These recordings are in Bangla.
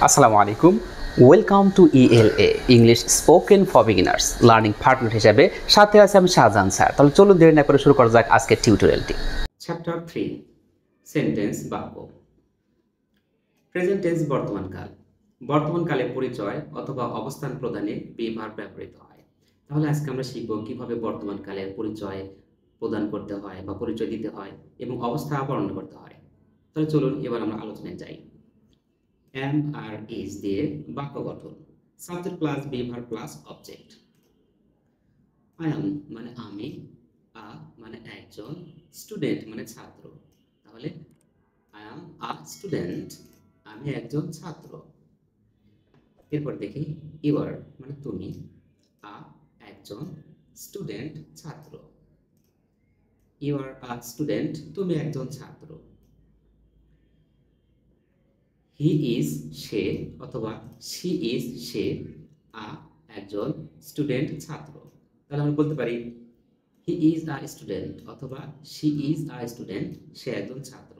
আসসালামু আলাইকুম। Welcome to ELA English spoken for beginners learning partner হিসেবে সাথে আছে আমি শাহজাহান স্যার। তাহলে চলুন দেরি না করে শুরু করা যাক আজকের টিউটোরিয়ালটি। চ্যাপ্টার 3 সেন্টেন্স বাক্য। প্রেজেন্ট টেন্স বর্তমানকাল। বর্তমানকালে পরিচয় অথবা অবস্থান প্রদানে বি ভার্ব ব্যবহৃত হয়। তাহলে আজকে আমরা শিখব কিভাবে বর্তমানকালে পরিচয় প্রদান করতে হয় বা পরিচয় দিতে হয় এবং অবস্থা বর্ণনা করতে হয়। তাহলে চলুন এবার আমরা আলোচনায় যাই। এম আর ইজ দিয়ে বাক্য গঠন। Subject plus be verb plus object. I am মানে আমি, আ মানে একজন, স্টুডেন্ট মানে ছাত্র। তাহলে আই এম আ স্টুডেন্ট, আমি একজন ছাত্র। এরপর দেখি ইউ আর মানে তুমি, আ একজন, স্টুডেন্ট ছাত্র। ইউ আর আ স্টুডেন্ট, তুমি একজন ছাত্র। হি ইজ সে অথবা শি ইজ সে, আ একজন, স্টুডেন্ট ছাত্র। তাহলে আমরা বলতে পারি হি ইজ আ স্টুডেন্ট অথবা শি ইজ আ স্টুডেন্ট, সে একজন ছাত্র।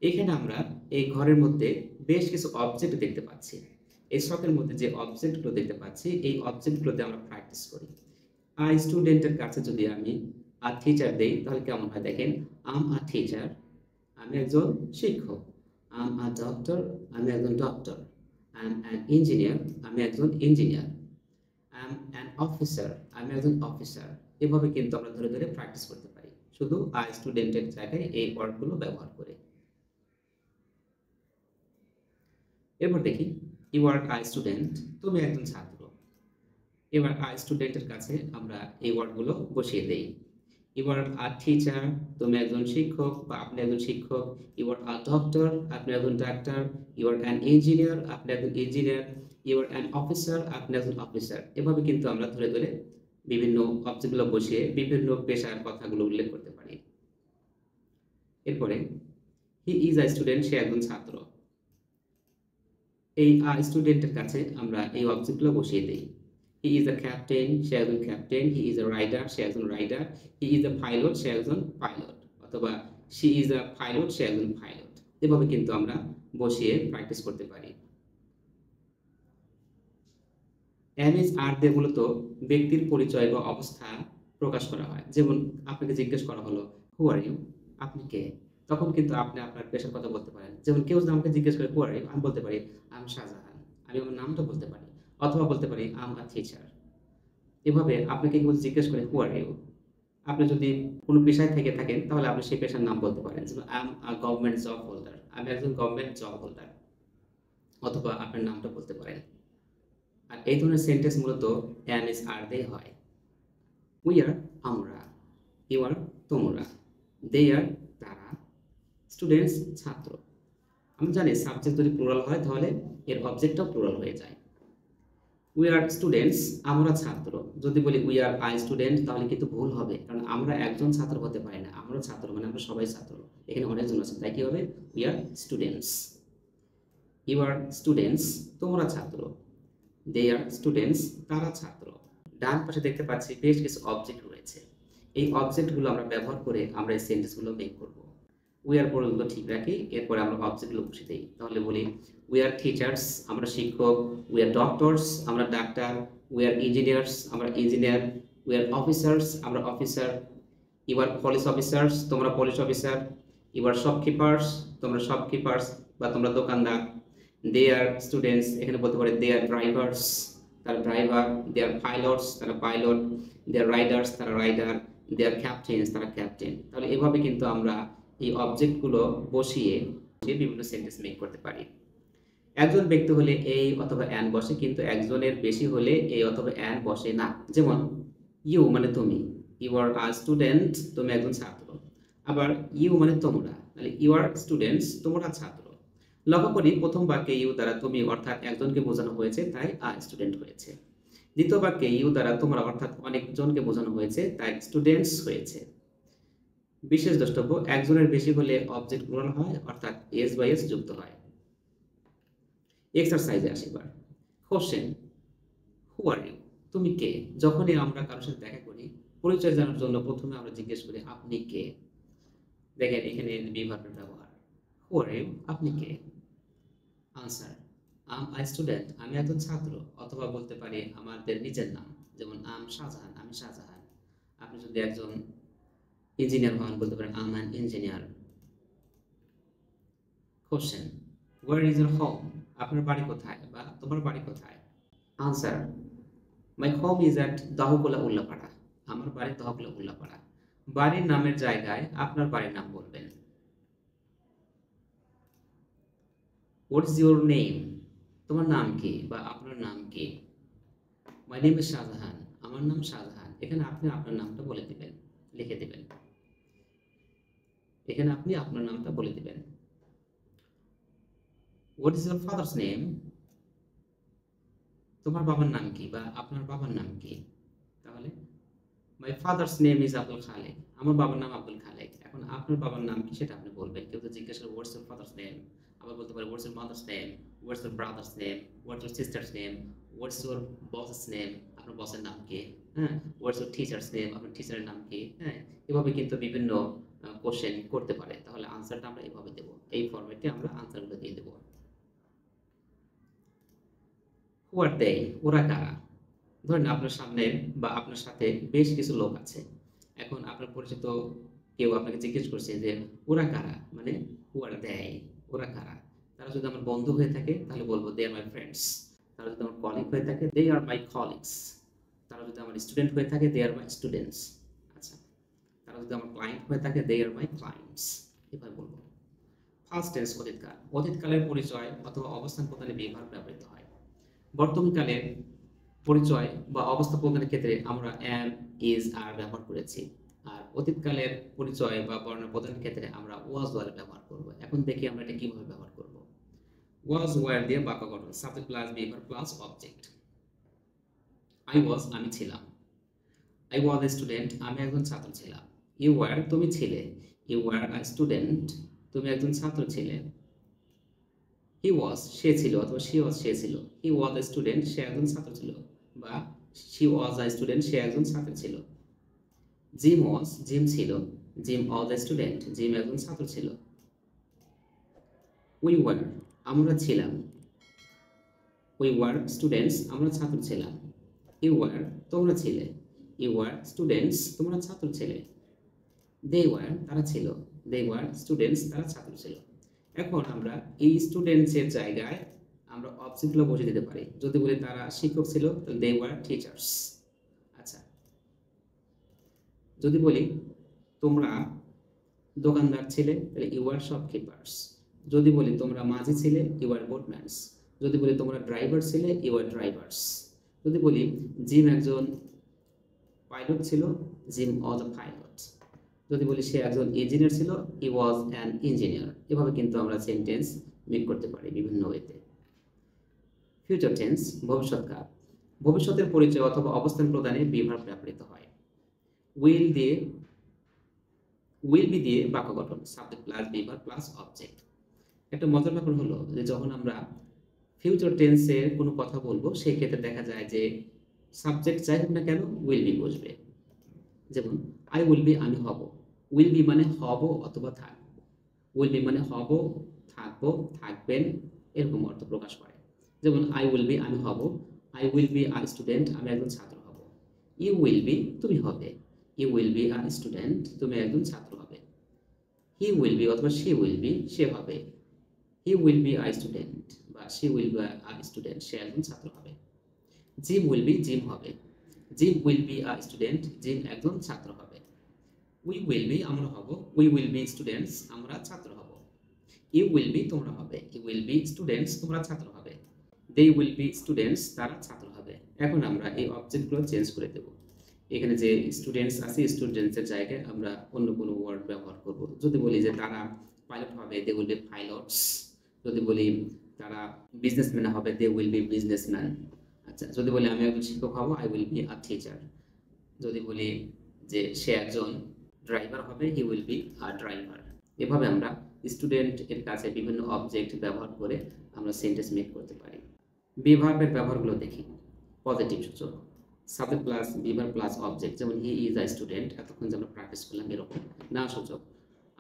এখানে আমরা এই ঘরের মধ্যে বেশ কিছু অবজেক্ট দেখতে পাচ্ছি। এই শখের মধ্যে যে অবজেক্টগুলো দেখতে পাচ্ছি এই অবজেক্টগুলোতে আমরা প্র্যাকটিস করি। আই স্টুডেন্টের কাছে যদি আমি আ টিচার দেই তাহলে কেমন হয় দেখেন। আম আ টিচার, আমি একজন শিক্ষক। আম আ ডক্টর, আমি একজন doctor. I am an engineer, আমি একজন engineer. I am an officer, আমি একজন অফিসার। এভাবে কিন্তু আমরা ধরে ধরে প্র্যাকটিস করতে পারি শুধু আই স্টুডেন্টের জায়গায় এই ওয়ার্ডগুলো ব্যবহার করে। এরপর দেখি ইউ আর আ স্টুডেন্ট, তুমি একজন ছাত্র। এবার আ স্টুডেন্টের কাছে আমরা এই ওয়ার্ডগুলো বসিয়ে দেই। ইউ আর আ টিচার, তুমি একজন শিক্ষক বা আপনি একজন শিক্ষক। ইউ আর আ ডক্টর, আপনি একজন ডাক্তার। ইউ আর অ্যান ইঞ্জিনিয়ার, আপনি একজন ইঞ্জিনিয়ার। ইউ আর অ্যান অফিসার, আপনি একজন অফিসার। এভাবে কিন্তু আমরা ধরে ধরে বিভিন্ন অবজেক্টগুলো বসিয়ে বিভিন্ন পেশার কথাগুলো উল্লেখ করতে পারি। এরপরে হি ইজ আ স্টুডেন্ট, সে একজন ছাত্র। এই আ স্টুডেন্টের কাছে আমরা এই অবজেক্টগুলো বসিয়ে দেই। হি ইজ আ ক্যাপ্টেন, সে একজন captain. He is a rider, সে একজন rider. He is a pilot, সে একজন পাইলট। অথবা শি ইজ আ পাইলট, সে একজন পাইলট। এভাবে কিন্তু আমরা বসিয়ে প্র্যাকটিস করতে পারি। এম ইজ আর দিয়ে মূলত ব্যক্তির পরিচয় বা অবস্থা প্রকাশ করা হয়। যেমন আপনাকে জিজ্ঞেস করা হলো হু আর ইউ, আপনি কে? তখন কিন্তু আপনি আপনার পেশার কথা বলতে পারেন। যেমন কেউ যদি আমাকে জিজ্ঞেস করে হু আর ইউ, আমি বলতে পারি আই এম শাহজাহান, আমি আমার নামটা বলতে পারি। অথবা বলতে পারি আই এম আ টিচার। এভাবে আপনাকে কেউ জিজ্ঞেস করে হু আর ইউ, আপনি যদি কোনো পেশায় থেকে থাকেন তাহলে আপনি সেই পেশার নাম বলতে পারেন। যেমন I am a government job holder, আমি একজন গভর্নমেন্ট জব হোল্ডার। অথবা আপনার নামটা বলতে পারেন। আর এই ধরনের সেন্টেন্স মূলত এম ইজ আর দিয়ে হয়। উই আর আমরা, ইউ আর তোমরা, দে আর তারা, স্টুডেন্টস ছাত্র। আমরা জানি সাবজেক্ট যদি প্লুরাল হয় তাহলে এর অবজেক্টটাও প্লুরাল হয়ে যায়। উই আর স্টুডেন্টস, আমরা ছাত্র। যদি বলি উই আর আই স্টুডেন্ট তাহলে কিন্তু ভুল হবে, কারণ আমরা একজন ছাত্র হতে পারি না। আমরা ছাত্র মানে আমরা সবাই ছাত্র, এখানে অনেকজন আছে, তাই কি হবে we are students. You are students, তোমরা ছাত্র। দে আর স্টুডেন্টস, তারা ছাত্র। ডান পাশে দেখতে পাচ্ছি বেশ কিছু অবজেক্ট রয়েছে। এই অবজেক্টগুলো আমরা ব্যবহার করে আমরা এই সেন্টেন্সগুলো মেক করব। উই আর পর্যন্ত ঠিক রাখি, এরপরে আমরা অবজেক্টগুলো বসে দিই। তাহলে বলি উই আর টিচার্স, আমরা শিক্ষক। উই আর ডক্টরস, আমরা ডাক্তার। উই আর ইঞ্জিনিয়ার্স, আমরা ইঞ্জিনিয়ার। উই আর অফিসার্স, আমরা officer. You are police officers, তোমরা police officer. You are shopkeepers, তোমরা শপকিপার্স বা তোমরা দোকানদার। দে আর স্টুডেন্টস, এখানে বলতে পারে দে আর ড্রাইভার্স, তারা ড্রাইভার। দে আর পাইলটস, তারা পাইলট। দে আর রাইডার্স, তারা রাইডার। দে আর ক্যাপ্টেন্স, তারা ক্যাপ্টেন। তাহলে এভাবে কিন্তু আমরা এই অবজেক্টগুলো বসিয়ে বিভিন্ন সেন্টেন্স মেক করতে পারি। একজন ব্যক্তি হলে এই অথবা অ্যান বসে, কিন্তু একজনের বেশি হলে এই অথবা অ্যান বসে না। যেমন ইউ মানে তুমি, ইউ আর আ স্টুডেন্ট, তুমি একজন ছাত্র। আবার ইউ মানে তোমরা, তাহলে ইউ আর স্টুডেন্টস, তোমরা ছাত্র। লক্ষ্য করি প্রথম বাক্যে ইউ দ্বারা তুমি অর্থাৎ একজনকে বোঝানো হয়েছে, তাই আ স্টুডেন্ট হয়েছে। দ্বিতীয় বাক্যে ইউ দ্বারা তোমরা অর্থাৎ অনেকজনকে বোঝানো হয়েছে, তাই স্টুডেন্টস হয়েছে। বিশেষ দ্রষ্টব্য, একজনের বেশি হলে অবজেক্ট প্লুরাল হয়, অর্থাৎ এস বাই এস যুক্ত হয়। এক্সারসাইজে আসি এবার। কোশ্চেন, হু আর ইউ, তুমি কে? যখনই আমরা কারোর সাথে দেখা করি পরিচয় জানার জন্য প্রথমে আমরা জিজ্ঞেস করি আপনি কে। দেখেন এখানে বি ভার্বের ব্যবহার। হু আর ইউ, আপনি কে? আনসার, আম আই স্টুডেন্ট, আমি একজন ছাত্র। অথবা বলতে পারি আমাদের নিজের নাম, যেমন আম শাহজাহান, আমি শাহজাহান। আপনি যদি একজন ইঞ্জিনিয়ার হন বলতে পারেন I'm an engineer. Question, where is your home, আপনার বাড়ি কোথায় বা তোমার বাড়ি কোথায়? Answer, my home is at Dohokula Ullapara, আমার বাড়ি দহকুলা উল্লাপাড়া। বাড়ির নামের জায়গায় আপনার বাড়ির নাম বলবেন। হোয়াট ইজ ইউর নেম, তোমার নাম কি বা আপনার নাম কি? মাই নেম ইজ শাহজাহান, আমার নাম শাহজাহান। এখানে আপনি আপনার নামটা বলে দিবেন, লিখে দিবেন। এখানে আপনি আপনার নামটা বলে দিবেন। What is your father's name, তোমার বাবার নাম কি বা আপনার বাবার নাম কি? তাহলে my father's name is Abdul Khalek, আমার বাবার নাম আব্দুল খালেক। এখন আপনার বাবার নাম কি সেটা আপনি বলবেন। কেউ তো জিজ্ঞেস করে হোয়াটস ইউর ফাদার্স নেম, আবার বলতে পারে what's your mother's name, what's your brothers name, what's your sisters name, what's your buses name, আপনার বসের নাম কি, হ্যাঁ, হোয়াটস ইউর টিচার্স নেম, আপনার টিচারের নাম কি, হ্যাঁ। এভাবে কিন্তু বিভিন্ন কোশ্চেন করতে পারে। তাহলে আনসারটা আমরা এভাবে দেবো, এই ফরম্যাটে আমরা আনসারগুলো দিয়ে দেবো। হু আর দে, ওরা কারা? ধরেন আপনার সামনে বা আপনার সাথে বেশ কিছু লোক আছে। এখন আপনার পরিচিত কেউ আপনাকে জিজ্ঞেস করছে যে ওরা কারা, মানে হু আর দে, ওরা কারা? তারা যদি আমার বন্ধু হয়ে থাকে তাহলে বলবো দে আর মাই ফ্রেন্ডস। তারা যদি আমার কলিগ হয়ে থাকে দে আর মাই কলিগস। তারা যদি আমার স্টুডেন্ট হয়ে থাকে দে আর মাই স্টুডেন্টস। আচ্ছা, তারা যদি আমার ক্লায়েন্ট হয়ে থাকে দে আর মাই ক্লায়েন্টস। এভাবে বলবো। ফার্স্ট টেন্স অতীতকাল, অতীতকালের পরিচয় অথবা অবস্থান প্রদানে ব্যবহার ব্যবহৃত হয়। বর্তমানকালে পরিচয় বা অবস্থা প্রদানের ক্ষেত্রে আমরা এম, ইজ, আর ব্যবহার করেছি। আর অতীতকালের পরিচয় বা বর্ণনা প্রদানের ক্ষেত্রে আমরা ওয়াজ ওয়ার ব্যবহার করব। এখন দেখি আমরা এটা কিভাবে ব্যবহার করব। ওয়াজ ওয়ার দিয়ে বাক্য গঠন, সাবজেক্ট প্লাস বিভার প্লাস অবজেক্ট। আই ওয়াজ, আমি ছিলাম। আই ওয়াজ এ স্টুডেন্ট, আমি একজন ছাত্র ছিলাম। ইউ ওয়ার, তুমি ছিলে। ইউ ওয়ার আ স্টুডেন্ট, তুমি একজন ছাত্র ছিলে। হি ওয়াজ, সে ছিল, অথবা শি ওয়াজ, সে ছিল। হি ওয়াজ এ স্টুডেন্ট, সে একজন ছাত্র ছিল, বা শি ওয়াজ আ স্টুডেন্ট, সে একজন ছাত্র ছিল। জিম ওয়াজ, জিম ছিল। Gym was a student, Jim একজন ছাত্র ছিল। উই ওয়ার, আমরা ছিলাম। উই ওয়ার স্টুডেন্টস, আমরা ছাত্র ছিলাম। ইউ ওয়ার, তোমরা ছিলে। ইউ ওয়ার স্টুডেন্টস, তোমরা ছাত্র ছিলে। দে ওয়ার, তারা ছিল। দে ওয়ার স্টুডেন্টস, তারা ছাত্র ছিল। এখন আমরা এই স্টুডেন্টসের জায়গায় আমরা অবজেক্টগুলো বসে দিতে পারি। যদি বলি তারা শিক্ষক ছিল তাহলে দে ওয়ার টিচার্স। আচ্ছা, যদি বলি তোমরা দোকানদার ছিলে তাহলে ইউ আর শপকিপার্স। যদি বলি তোমরা মাঝি ছিলে ইউ আর বোটম্যানস। যদি বলি তোমরা ড্রাইভার ছিলে ইউ আর ড্রাইভার্স। যদি বলি জিম একজন পাইলট ছিল, জিম ওয়াজ আ পাইলট। যদি বলি সে একজন ইঞ্জিনিয়ার ছিল, হি ওয়াজ অ্যান ইঞ্জিনিয়ার। এভাবে কিন্তু আমরা সেন্টেন্স মেক করতে পারি বিভিন্ন ওয়েতে। ফিউচার টেন্স, ভবিষ্যৎকাল। ভবিষ্যতের পরিচয় অথবা অবস্থান প্রদানে বিভার ব্যবহৃত হয়। উইল দিয়ে, উইল বি দিয়ে বাক্য গঠন, সাবজেক্ট প্লাস বিভার প্লাস অবজেক্ট। একটা মজার ব্যাপার হলো যে যখন আমরা ফিউচার টেন্সের কোনো কথা বলবো সেই ক্ষেত্রে দেখা যায় যে সাবজেক্ট যাই হোক না কেন উইল বি বসবে। যেমন আই উইল বি, আমি হব। উইল বি মানে হব অথবা থাকবো। উইল বি মানে হব, থাকবো, থাকবেন, এরকম অর্থ প্রকাশ করে। যেমন আই উইল বি, আমি হব। I will be a student, আমি একজন ছাত্র হব। ইউ উইল বি, তুমি হবে। You will be a student, তুমি একজন ছাত্র হবে। হি উইল বি অথবা শি উইল বি, সে হবে। He will be a student বা she will be a student, সে একজন ছাত্র হবে। জিম উইল বি, জিম হবে। Jim will be a student, Jim একজন ছাত্র হবে। উই উইল বি, আমরা হব। উই উইল বি স্টুডেন্টস, আমরা ছাত্র হব। ইউ উইল বি, তোমরা হবে। ইউ উইল বি স্টুডেন্টস, তোমরা ছাত্র হবে। দে উইল বি স্টুডেন্টস, তারা ছাত্র হবে। এখন আমরা এই অবজেক্টগুলো চেঞ্জ করে দেব। এখানে যে স্টুডেন্টস আছে স্টুডেন্টসের জায়গায় আমরা অন্য কোনো ওয়ার্ড ব্যবহার করব। যদি বলি যে তারা পাইলট হবে দে উইল বি পাইলটস। যদি বলি তারা বিজনেসম্যান হবে দে উইল বি বিজনেসম্যান। আচ্ছা, যদি বলি আমি একজন শিক্ষক হব I will be a teacher. যদি বলি যে সে একজন ড্রাইভার হবে he will be a driver. এভাবে আমরা স্টুডেন্ট এর কাছে বিভিন্ন অবজেক্ট ব্যবহার করে আমরা সেন্টেন্স মেক করতে পারি। বিভার্বের ব্যবহারগুলো দেখি। পজিটিভ সূচক, সাবজেক্ট প্লাস বিভার প্লাস অবজেক্ট, যেমন হি ইজ আ স্টুডেন্ট, এতক্ষণ যে আমরা প্র্যাকটিস করলাম এরকম। না সূচক,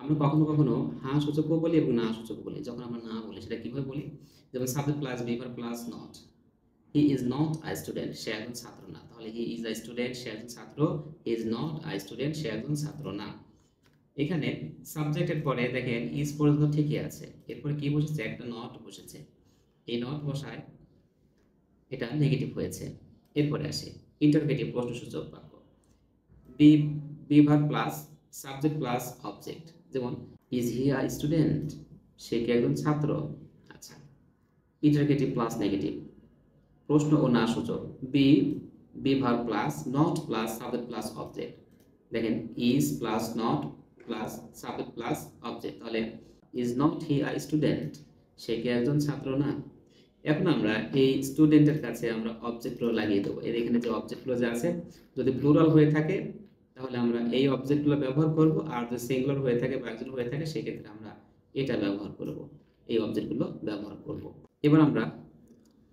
আমরা কখনো কখনো হ্যাঁ সূচকও বলি এবং না সূচকও বলি। যখন আমরা না বলি সেটা কিভাবে বলি? যেমন subject plus be verb plus not. He is not a student, সে একজন ছাত্র না। তাহলে হি ইজ আ স্টুডেন্ট, সে একজন ছাত্র। He is not a student, সে একজন ছাত্র না। এখানে সাবজেক্টের পরে দেখেন ইজ পর্যন্ত ঠিকই আছে, এরপরে কি বসেছে? একটা নট বসেছে। এই নট বসায় এটা নেগেটিভ হয়েছে। এরপরে আসে ইন্টারগেটিভ প্রশ্নসূচক বাক্য। Be be verb plus subject plus object. যেমন ইজ হি আ স্টুডেন্ট, সে কি একজন ছাত্র? আচ্ছা, ইন্টারগেটিভ প্লাস নেগেটিভ প্রশ্ন ও না সূচক। Be be verb plus not plus subject plus object. দেখেন is plus not plus subject plus object, তাহলে is not he a student, সে কি একজন ছাত্র না? এখন আমরা এই স্টুডেন্টের কাছে আমরা অবজেক্টগুলো লাগিয়ে দেবো। এর এখানে যে অবজেক্টগুলো যে আছে, যদি প্লুরাল হয়ে থাকে তাহলে আমরা এই অবজেক্টগুলো ব্যবহার করব, আর যদি সিঙ্গুলার হয়ে থাকে বা একজন হয়ে থাকে সেক্ষেত্রে আমরা এটা ব্যবহার করব, এই অবজেক্টগুলো ব্যবহার করব। এবার আমরা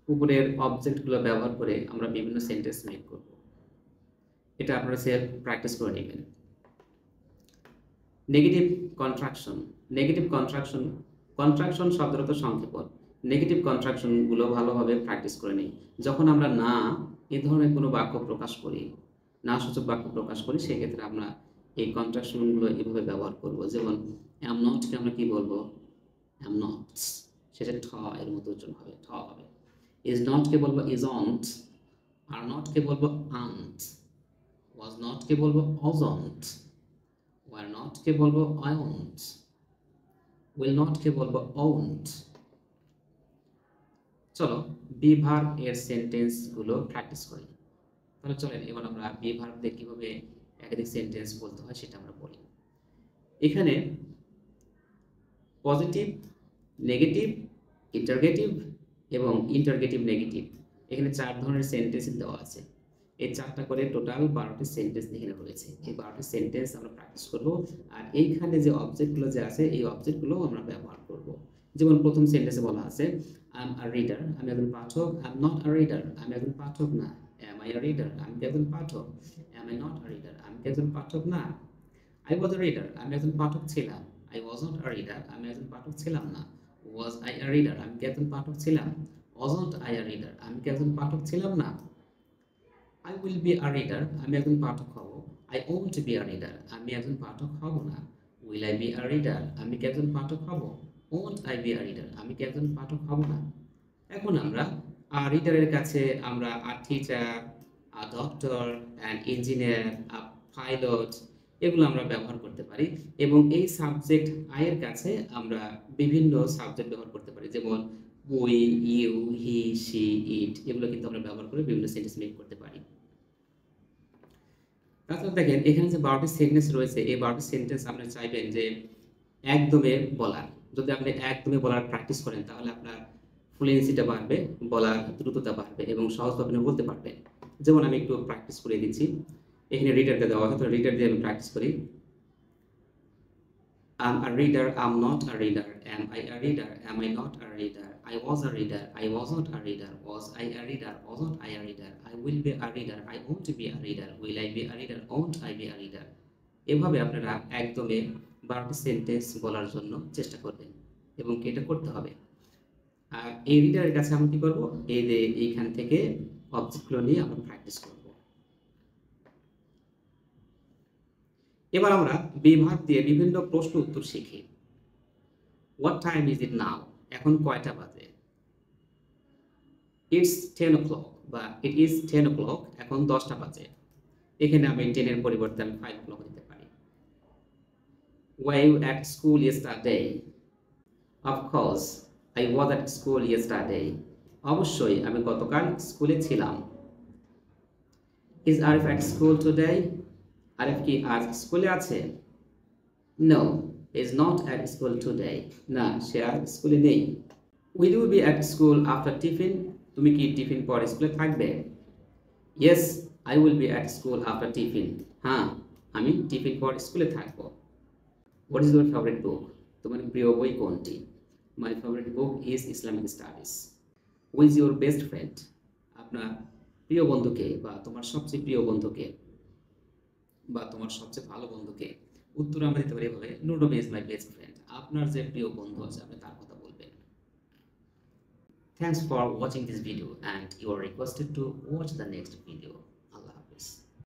উপরের অবজেক্টগুলো ব্যবহার করে আমরা বিভিন্ন সেন্টেন্স মেক করব। এটা আপনারা সেলফ প্র্যাকটিস করে নেবেন। Negative contraction. Negative contraction, contraction শব্দের অর্থ সংক্ষেপণ। নেগেটিভ কন্ট্রাকশনগুলো ভালোভাবে প্র্যাকটিস করে নিই। যখন আমরা না এই ধরনের কোনো বাক্য প্রকাশ করি, না সূচক বাক্য প্রকাশ করি, সেক্ষেত্রে আমরা এই কন্ট্রাকশনগুলো এভাবে ব্যবহার করব। যেমন অ্যাম নটকে আমরা কি বলবো? অ্যাম নট, সেটা ঠ এর মতো উচ্চারণ হবে, ঠ হবে। ইজ নটকে বলবো ইজ অন্ট, আর নটকে বলবো আন্ট, ওয়াজ নটকে বলবো অজন্ট, ওয়ার নটকে বলবো আয়ন্ট, উইল নটকে বলবো ওন্ট। চলো বি ভার্ব এর সেন্টেন্সগুলো প্র্যাকটিস করি। তাহলে চলেন এবার আমরা বি ভার্ব দিয়ে কীভাবে একাধিক সেন্টেন্স বলতে হয় সেটা আমরা বলি। এখানে পজিটিভ, নেগেটিভ, ইন্টারগেটিভ এবং ইন্টারগেটিভ নেগেটিভ, এখানে 4 ধরনের সেন্টেন্স দেওয়া আছে। এই 4টা করে টোটাল 12টি সেন্টেন্স এখানে রয়েছে। এই 12টি সেন্টেন্স আমরা প্র্যাকটিস করব, আর এইখানে যে অবজেক্টগুলো যে আছে এই অবজেক্টগুলো আমরা ব্যবহার করব। যেমন প্রথম সেন্টেন্সে বলা আছে আই এম আ রিডার, আমি একজন পাঠক। I am not a reader, আমি একজন পাঠক না। অ্যাম আই আ রিডার, আমি কি একজন পাঠক? Am I not a reader, আমি কি একজন পাঠক না। আই ওয়াজ আ রিডার, আমি একজন পাঠক ছিলাম। I was not a reader, আমি একজন পাঠক ছিলাম না। ওয়াজ আই আ রিডার, আমি কি একজন পাঠক ছিলাম? ওয়াজন্ট আই আ রিডার, আমি কি একজন পাঠক ছিলাম না। I will be a reader, আমি একজন পাঠক হব। I won't be a reader, আমি একজন পাঠক হব না। Will I be a reader, আমি কি একজন পাঠক হব? Won't I be a reader, আমি কি একজন পাঠক হব না। এখন আমরা আ রিডারের কাছে আমরা আ teacher, a doctor, an engineer, a pilot এগুলো আমরা ব্যবহার করতে পারি, এবং এই সাবজেক্ট আই এর কাছে আমরা বিভিন্ন সাবজেক্ট ব্যবহার করতে পারি। যেমন উই, ইউ, হি, শি, ইট এগুলো কিন্তু আমরা ব্যবহার করে বিভিন্ন সেন্টেন্স মেক করতে পারি। তাছাড়া দেখেন এখানে যে 12টি সেন্টেন্স রয়েছে, এই 12টি সেন্টেন্স আপনি চাইবেন যে একদমে বলার। যদি আপনি একদমে বলার প্র্যাকটিস করেন তাহলে আপনার ফ্লুয়েন্সিটা বাড়বে, বলার দ্রুততা বাড়বে এবং সহজভাবে আপনি বলতে পারবেন। যেমন আমি একটু প্র্যাকটিস করে দিচ্ছি। এখানে রিডারটা দেওয়া আছে, তো রিডার দিয়ে আমি প্র্যাকটিস করি। I'm a reader, I'm not a reader. Am I a reader? Am I not a reader? I was a reader, I wasn't a reader. Was I a reader? Wasn't I a reader? I will be a reader, I won't be a reader. Will I be a reader? Won't I be a reader? এভাবে আপনারা একদমে 12টি সেন্টেন্স বলার জন্য চেষ্টা করবেন এবং এটা করতে হবে। আর এই রিডারের কাছে আমরা কি করব? এই যে এইখান থেকে অবজেক্টগুলো নিয়ে আমরা প্র্যাকটিস করব। এবার আমরা বি ভার্ব দিয়ে বিভিন্ন প্রশ্ন উত্তর শিখি। হোয়াট টাইম ইজ ইট নাও? এখন কয়টা বাজে? ইটস 10 o'clock বা ইট ইজ 10 o'clock, এখন 10টা বাজে। এখানে আমি 10 এর পরিবর্তে আমি 5 o'clock দিতে পারি। Were you at school yesterday? Of course, I was at school yesterday. অবশ্যই আমি গতকাল স্কুলে ছিলাম। Is Arif at school today? Arif কি আজ স্কুলে আছে? No, he is not at school today. না, সে আর স্কুলে নেই। Will you be at school after tiffin? তুমি কি টিফিন পর স্কুলে থাকবে? Yes, I will be at school after tiffin. হ্যাঁ, আমি টিফিন পর স্কুলে থাকবো। What is your favorite book? তোমার প্রিয় বই কোনটি? My favorite book is Islamic Studies. Who is your best friend? আপনার প্রিয় বন্ধুকে বা তোমার সবচেয়ে প্রিয় বন্ধুকে বা তোমার সবচেয়ে ভালো বন্ধুকে? উত্তর আমরা দিতে পারি এভাবে, Nurnabi is my best friend. আপনার যে প্রিয় বন্ধু আছে আপনি তার কথা বলবেন। Thanks for watching this video and you are requested to watch the next video.